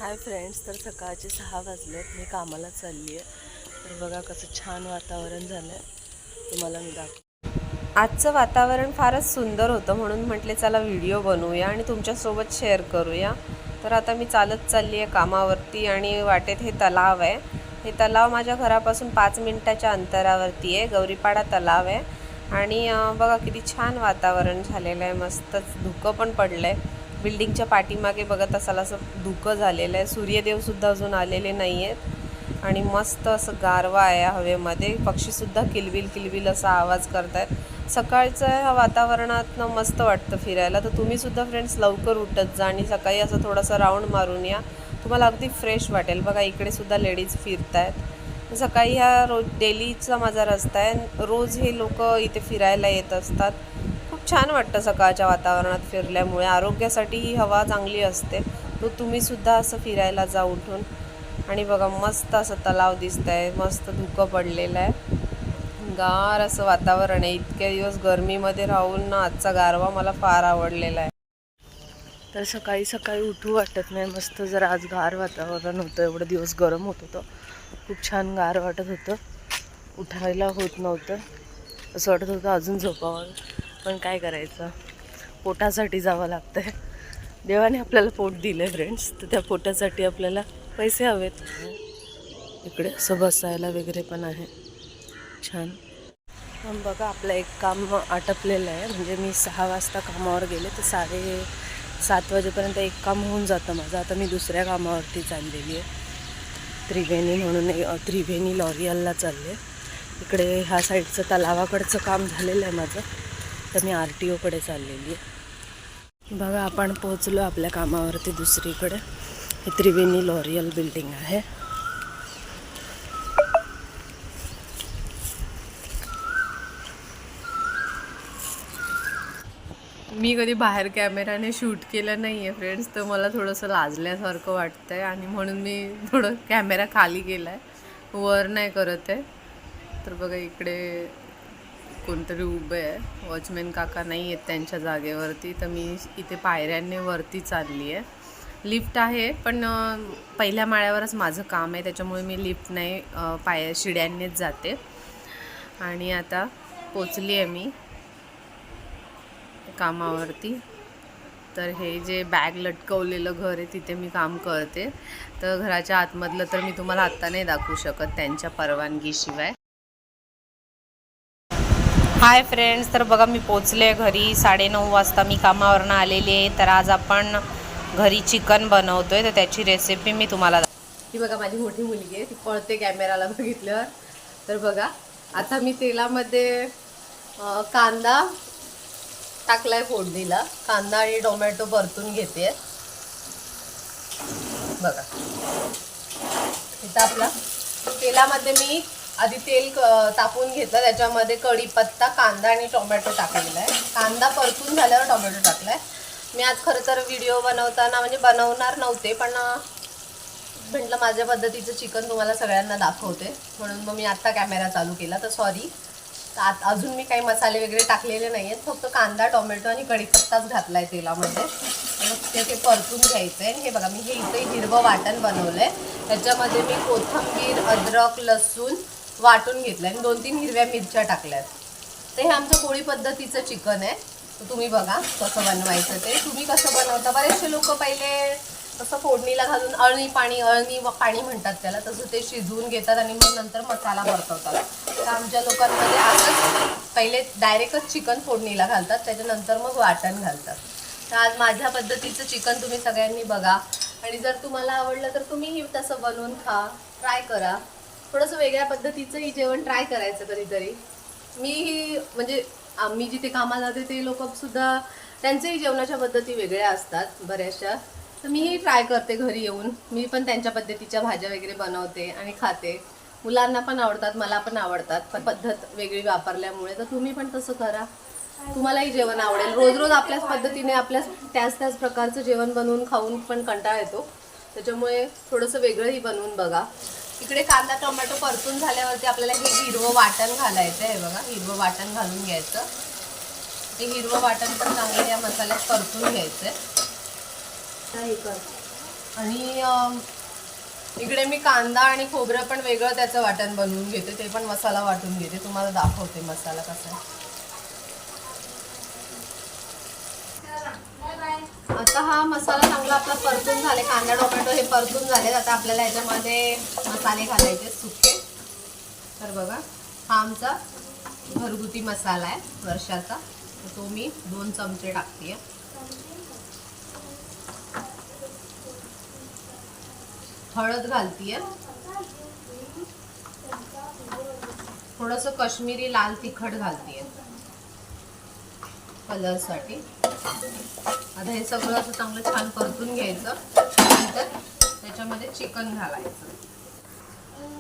Hi friends, तर सकाळचे 6 वाजलेत. मी कामाला चालली आहे. तर बघा कसं छान वातावरण झालं आहे, तुम्हाला मी दाखव. आजचं वातावरण फारच सुंदर होतं म्हणून म्हटले चला व्हिडिओ बनवूया आणि तुमच्यासोबत शेअर करूया. तर आता मी चालत चालली आहे कामावरती आणि वाटेत हे तलाव आहे. हे तलाव माझ्या घरापासून 5 मिनिटाच्या अंतरावरती आहे. गौरीपाडा तलाव आहे आणि बघा किती छान वातावरण झालेलं आहे. मस्तच धुकं पण पडलं आहे. बिल्डिंगच्या पाठीमागे बघत असाल असं धुकं झालेलं आहे. सूर्यदेवसुद्धा अजून आलेले नाही आहेत आणि मस्त असं गारवा आहे हवेमध्ये. पक्षीसुद्धा किलबिल किलबिल असा आवाज करत आहेत. सकाळचं ह्या वातावरणातनं मस्त वाटतं फिरायला. तर तुम्हीसुद्धा फ्रेंड्स लवकर उठत जा आणि सकाळी असं थोडंसं राऊंड मारून या, तुम्हाला अगदी फ्रेश वाटेल. बघा इकडेसुद्धा लेडीज फिरत आहेत. सकाळी ह्या रोज डेलीचा माझा रस्ता आहे. रोज हे लोक इथे फिरायला येत असतात. खूप छान वाटतं सकाळच्या वातावरणात फिरल्यामुळे. आरोग्यासाठी ही हवा चांगली असते. तो तुम्हीसुद्धा असं फिरायला जा उठून. आणि बघा मस्त असं तलाव दिसत आहे, मस्त धुकं पडलेलं आहे, गार असं वातावरण आहे. इतके दिवस गरमीमध्ये राहून ना आजचा गारवा मला फार आवडलेला आहे. तर सकाळी सकाळी उठू वाटत नाही. मस्त जर आज गार वातावरण होतं. एवढं दिवस गरम होत होतं, खूप छान गार वाटत होतं. उठायला होत नव्हतं, असं वाटत होतं अजून झोपावं. पण काय करायचं, पोटासाठी जावं लागतं आहे. देवाने आपल्याला पोट दिलं आहे फ्रेंड्स, तर त्या पोटासाठी आपल्याला पैसे हवेत. इकडे असं बसायला वगैरे पण आहे छान. पण बघा आपलं एक काम आटपलेलं आहे. म्हणजे मी 6 वाजता कामावर गेले तर 7:30 वाजेपर्यंत एक काम होऊन जातं माझं. आता मी दुसऱ्या कामावरती चाललेली आहे. त्रिवेणी म्हणून त्रिवेणी लॉरियलला चालले. इकडे ह्या साईडचं तलावाकडचं काम झालेलं आहे माझं, तर मी RTOकडे चाललेली आहे. बघा आपण पोहोचलो आपल्या कामावरती दुसरीकडे. हे त्रिवेणी लॉरियल बिल्डिंग आहे. मी कधी बाहेर कॅमेराने शूट केलं नाही आहे फ्रेंड्स, तर मला थोडंसं लाजल्यासारखं वाटतं आहे आणि म्हणून मी थोडं कॅमेरा खाली केला आहे, वर नाही करत आहे. तर बघा इकडे कोणतरी उभं आहे, वॉचमॅन काका नाही आहेत त्यांच्या जागेवरती. तर मी इथे पायऱ्यांनी वरती चालली आहे. लिफ्ट आहे पण पहिल्या माळ्यावरच माझं काम आहे, त्याच्यामुळे मी लिफ्ट नाही, शिड्यांनीच जाते. आणि आता पोचली आहे मी कामावरती. तर हे जे बॅग लटकवलेलं घर आहे तिथे मी काम करते. तर घराच्या आतमधलं तर मी तुम्हाला आत्ता नाही दाखवू शकत त्यांच्या परवानगीशिवाय. हाय फ्रेंड्स, तर बघा मी पोचले घरी. 9:30 वाजता मी कामावरनं आलेली आहे. तर आज आपण घरी चिकन बनवतोय, तर त्याची रेसिपी मी तुम्हाला ही बघा माझी मोठी मुलगी आहे, ती पळते कॅमेराला बघितल्यावर. तर बघा आता मी तेलामध्ये कांदा टाकलाय फोडणीला. कांदा आणि टोमॅटो परतून घेते. बघा इथं आपला तेलामध्ये मी आधी तेल तापून घेतलं, त्याच्यामध्ये कढीपत्ता, कांदा आणि टोमॅटो टाकलेला आहे. कांदा परतून झाल्यावर टोमॅटो टाकलाय. मी आज खरं तर व्हिडिओ बनवताना म्हणजे बनवणार नव्हते, पण म्हटलं माझ्या पद्धतीचं चिकन तुम्हाला सगळ्यांना दाखवते, म्हणून मग मी आत्ता कॅमेरा चालू केला. तर सॉरी, अजून मी काही मसाले वगैरे टाकलेले नाही आहेत, फक्त कांदा, टोमॅटो आणि कढीपत्ताच घातला आहे तेलामध्ये. ते परतून घ्यायचं आहे. हे बघा मी हे इथे हिरवं वाटण बनवलं आहे. त्याच्यामध्ये मी कोथिंबीर, अद्रक, लसूण वाटून घेतलं आहे आणि 2-3 हिरव्या मिरच्या टाकल्या आहेत. तर हे आमचं कोळी पद्धतीचं चिकन आहे. तर तुम्ही बघा कसं बनवायचं ते. तुम्ही कसं बनवता? बरेचसे लोक पहिले तसं फोडणीला घालून अळणी पाणी म्हणतात त्याला, तसं ते शिजवून घेतात आणि मग नंतर मसाला परतवतात. तर आमच्या लोकांमध्ये असंच पहिले डायरेक्टच चिकन फोडणीला घालतात, त्याच्यानंतर मग वाटण घालतात. तर आज माझ्या पद्धतीचं चिकन तुम्ही सगळ्यांनी बघा आणि जर तुम्हाला आवडलं तर तुम्हीही तसं बनवून खा, ट्राय करा. थोडंसं वेगळ्या पद्धतीचंही जेवण ट्राय करायचं कधीतरी. मीही म्हणजे आम्ही जिथे कामाला जाते ते लोकसुद्धा त्यांच्याही जेवणाच्या पद्धती वेगळ्या असतात बऱ्याचशा. तर मीही ट्राय करते घरी येऊन. मी पण त्यांच्या पद्धतीच्या भाज्या वगैरे बनवते आणि खाते. मुलांना पण आवडतात, मला पण आवडतात, पण पद्धत वेगळी वापरल्यामुळे. तर तुम्ही पण तसं करा, तुम्हालाही जेवण आवडेल. रोज रोज आपल्याच पद्धतीने त्याच प्रकारचं जेवण बनवून खाऊन पण कंटाळा येतो, त्याच्यामुळे थोडंसं वेगळंही बनवून बघा. इकडे कांदा टोमॅटो परतून झाल्यावरती आपल्याला हे हिरवं वाटण घालायचं आहे. बघा हिरवं वाटण घालून घ्यायचं. हे हिरवं वाटण पण चांगलं या मसाल्यात परतून घ्यायचं आहे. आणि इकडे मी कांदा आणि खोबरं पण वेगळं त्याचं वाटण बनवून घेते, ते पण मसाला वाटून घेते, तुम्हाला दाखवते मसाला कसा आहे. आता हा मसाला चांगला आपला परतून झाले, कांदा टोमॅटो हे परतून झाले. आता आपल्याला याच्यामध्ये मसाले घालायचे सुके. तर बघा, हा आमचा घरगुती मसाला आहे वर्षाचा, तो मी 2 चमचे टाकते. हळद घालतीये, थोडंसं काश्मीरी लाल तिखट घालतीये कलरसाठी. आता हे सगळं असं चांगलं छान परतून घ्यायचं, नंतर त्याच्यामध्ये चिकन घालायचं.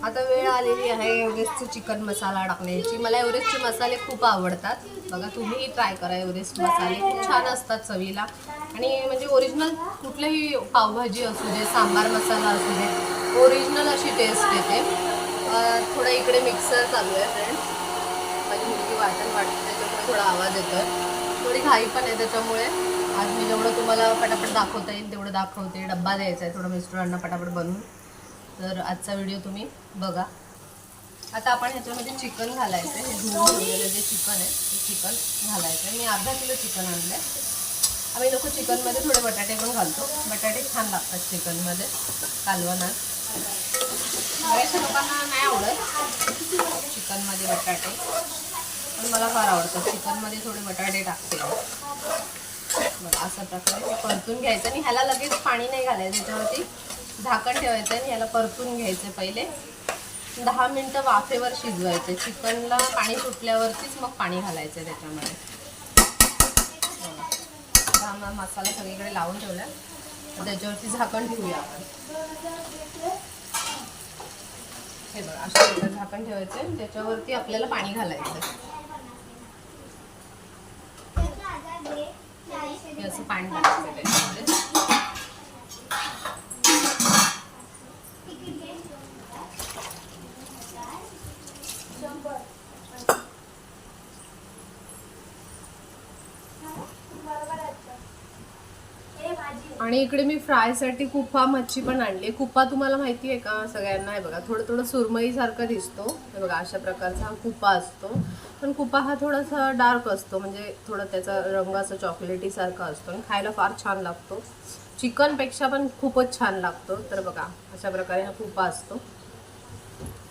आता वेळ आलेली आहे एव्हरेस्टचे चिकन मसाला टाकण्याची. मला एव्हरेस्टचे मसाले खूप आवडतात. बघा, तुम्हीही ट्राय करा. एव्हरेस्ट मसाले खूप छान असतात चवीला, आणि म्हणजे ओरिजिनल कुठलेही पावभाजी असू दे, सांबार मसाला असू दे, ओरिजिनल अशी टेस्ट येते. थोडं इकडे मिक्सर चालू आहे फ्रेंड्स, माझी मुलगी वाटण वाटते त्याच्यामुळे थोडा आवाज येतोय. थोडी घाई पण आहे, त्याच्यामुळे आज मी जेवढं तुम्हाला पटापट दाखवता येईल तेवढं दाखवते. डब्बा द्यायचा आहे थोडं मिस्टरांना पटापट बनवून, तर आजचा व्हिडिओ तुम्ही बघा. आता आपण ह्याच्यामध्ये चिकन घालायचं आहे. हे धुवून ठेवलेलं जे चिकन आहे ते चिकन घालायचं आहे. मी अर्धा किलो चिकन आणलं आहे. आम्ही लोक चिकनमध्ये थोडे बटाटे पण घालतो, बटाटे छान लागतात चिकनमध्ये कालवणात. बऱ्याचशा लोकांना नाही आवडत चिकनमध्ये बटाटे, पण मला फार आवडतं. चिकनमध्ये थोडे बटाटे टाकते. बरं, अशा प्रकारे ते परतून घ्यायचं, आणि ह्याला लगेच पाणी नाही घालायचं. त्याच्यावरती झाकण ठेवायचं आणि ह्याला परतून घ्यायचं. पहिले 10 मिनटं वाफेवर शिजवायचे. चिकनला पाणी सुटल्यावरतीच मग पाणी घालायचं त्याच्यामध्ये. हा मसाला सगळीकडे लावून ठेवला, त्याच्यावरती झाकण ठेवूया आपण. हे बघा, अशा प्रकारे झाकण ठेवायचं आणि त्याच्यावरती आपल्याला पाणी घालायचं. हे असं पाणी टाकायचं त्याच्यामध्ये. आणि इकडे मी फ्रायसाठी कुपा मच्छी पण आणली. कुपा तुम्हाला माहिती आहे का सगळ्यांना? आहे बघा, थोडं थोडं सुरमईसारखं दिसतो. हे बघा, अशा प्रकारचा हा कुपा असतो. पण कुपा हा थोडासा डार्क असतो, म्हणजे थोडं त्याचा रंग असं चॉकलेटी सारखा असतो आणि खायला फार छान लागतो. चिकनपेक्षा पण खूपच छान लागतो. तर बघा, अशा प्रकारे हा कुपा असतो.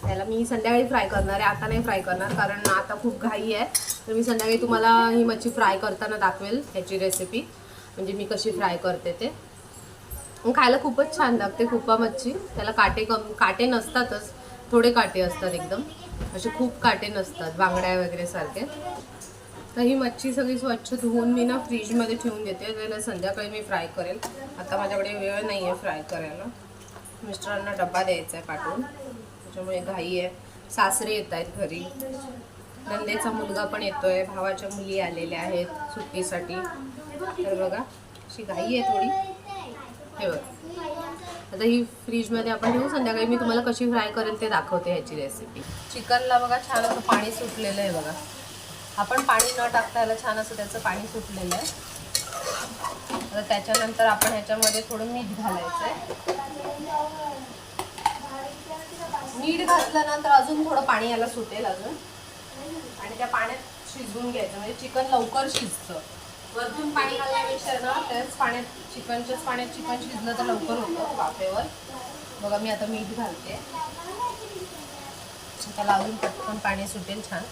त्याला मी संध्याकाळी फ्राय करणार आहे, आता नाही फ्राय करणार, कारण आता खूप घाई आहे. तर मी संध्याकाळी तुम्हाला ही मच्छी फ्राय करताना दाखवेल, ह्याची रेसिपी, म्हणजे मी कशी फ्राय करते ते. खायला खूपच छान लागते कुपा मच्छी. त्याला काटे नसतातच, थोडे काटे असतात एकदम, असे खूप काटे नसतात बांगड्या वगैरे सारखे. तर ही मच्छी सगळी स्वच्छ धुवून मी ना फ्रीजमध्ये ठेवून देते, त्याला संध्याकाळी मी फ्राय करेल. आता माझ्याकडे वेळ नाही आहे फ्राय करायला, मिस्टरांना डब्बा द्यायचा आहे पाठवून, त्याच्यामुळे घाई आहे. सासरे येत आहेत घरी, नंदेचा मुलगा पण येतोय, भावाच्या मुली आलेल्या आहेत सुट्टीसाठी. तर बघा, अशी घाई आहे थोडी. हे बघा, आता ही फ्रीजमध्ये आपण ठेवू, संध्याकाळी मी तुम्हाला कशी फ्राय करेल ते दाखवते ह्याची रेसिपी. चिकनला बघा छान असं पाणी सुटलेलं आहे बघा. आपण पाणी न टाकता ह्याला छान असं त्याचं पाणी सुटलेलं आहे. आता त्याच्यानंतर आपण ह्याच्यामध्ये थोडं मीठ घालायचं आहे. मीठ घातल्यानंतर अजून थोडं पाणी याला सुटेल अजून, आणि त्या पाण्यात शिजवून घ्यायचं, म्हणजे चिकन लवकर शिजतं. वरतून पाणी घालण्यापेक्षा ना त्याच पाण्यात, चिकनच्याच पाण्यात चिकन शिजलं तर लवकर होतं वाफेवर. बघा, मी आता मीठ घालते, त्याला अजून पटकन पाणी सुटेल छान.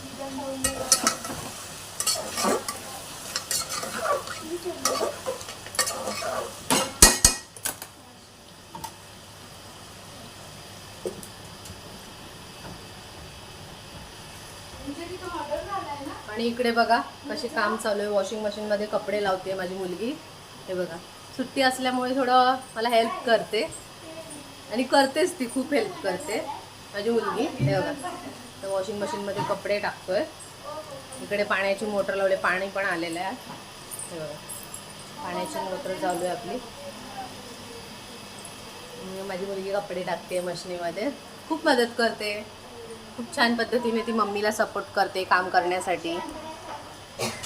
आणि इकडे बघा कसे काम चालू आहे. वॉशिंग मशीनमध्ये कपडे लावते माझी मुलगी. हे बघा, सुट्टी असल्यामुळे थोडं मला हेल्प करते, आणि करतेच ती, खूप हेल्प करते माझी मुलगी. हे बघा, तर वॉशिंग मशीनमध्ये कपडे टाकतोय. इकडे पाण्याची मोटर लावली, पाणी पण आलेलं आहे. हे बघा, पाण्याची मोटर चालू आहे आपली. माझी मुलगी कपडे टाकते मशीनीमध्ये, खूप मदत करते. खूप छान पद्धतीने ती मम्मीला सपोर्ट करते काम करण्यासाठी.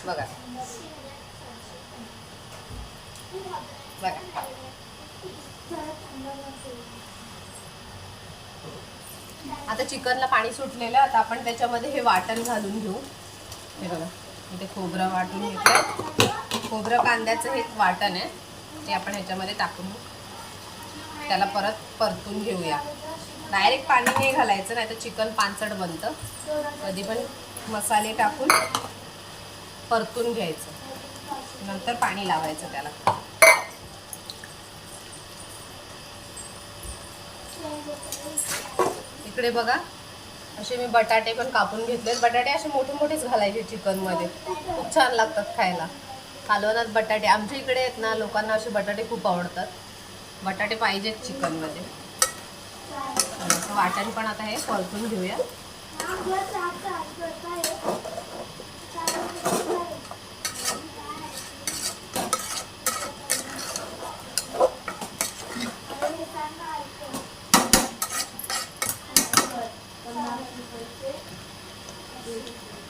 बघा बघा, आता चिकनला पाणी सुटलेलं. आता आपण त्याच्यामध्ये हे वाटण घालून घेऊ. हे बघा इथे खोबरं वाटून घेतलं. खोबरं कांद्याचं हे वाटण आहे ते आपण ह्याच्यामध्ये टाकून त्याला परत परतून घेऊया. डायरेक्ट पाणी नाही घालायचं, नाही तर चिकन पांचट बनतं. कधी पण मसाले टाकून परतून घ्यायचं, नंतर पाणी लावायचं त्याला. इकडे बघा असे मी बटाटे पण कापून घेतलेत. बटाटे असे मोठे मोठेच घालायचे चिकनमध्ये, खूप छान लागतात खायला. कालवणात बटाटे आमच्या इकडे आहेत ना, लोकांना असे बटाटे खूप आवडतात. बटाटे पाहिजेत चिकनमध्ये. वाटण पण आता हे परतून घेऊया.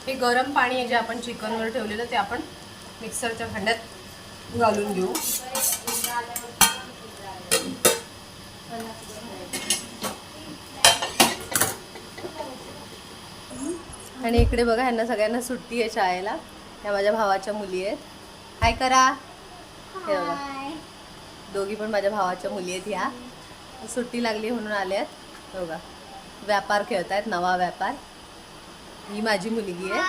हे गरम पाणी आहे जे आपण चिकनवर ठेवलेलं ते आपण मिक्सरच्या भांड्यात घालून घेऊ. आणि इकडे बघा ह्यांना सगळ्यांना सुट्टी आहे शाळेला. ह्या माझ्या भावाच्या मुली आहेत. हाय करा. हे बघा दोघी पण माझ्या भावाच्या मुली आहेत. ह्या सुट्टी लागली म्हणून आल्यात. बघा व्यापार खेळतायत, नवा व्यापार. ही माझी मुलगी आहे,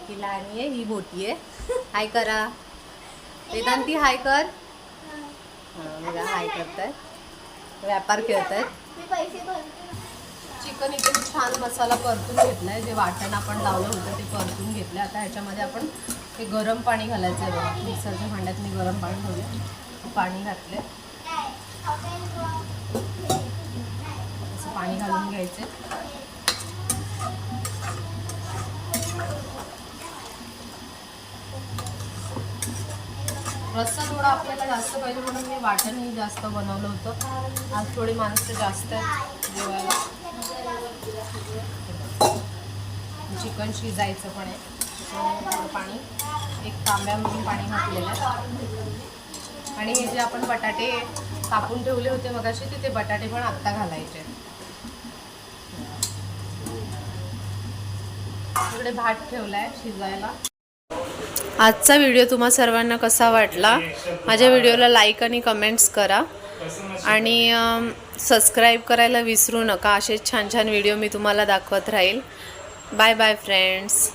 ही लहान आहे, ही मोठी आहे. हाय करा. वेदांती हाय कर. बघा हाय करतायत, व्यापार खेळतायत. चिकन इथे छान मसाला परतून घेतलाय. जे वाटण आपण लावलं होतं ते परतून घेतलं. आता ह्याच्यामध्ये आपण हे गरम पाणी घालायचं आहे. बघा मिक्सरच्या भांड्यात मी गरम पाणी ठेवलं, पाणी घातले. असं पाणी घालून घ्यायचं. रस्सा थोडा आपल्याला जास्त पाहिजे म्हणून मी वाटणही जास्त बनवलं होतं. आज थोडी माणसं जास्त आहेत जेवायला. चिकन शिजायचं पण आहे, थोडं पाणी, एक तांब्यामधून पाणी घातलेलं आहे. आणि हे जे आपण बटाटे कापून ठेवले होते मगाशी, ते बटाटे पण आत्ता घालायचे. इकडे भात ठेवलाय शिजायला. आजचा व्हिडिओ तुम्हा सर्वांना कसा वाटला? माझ्या व्हिडिओला लाईक आणि कमेंट्स करा आणि सबस्क्राईब करायला विसरू नका. असे छान छान व्हिडिओ मी तुम्हाला दाखवत राहील. Bye bye friends.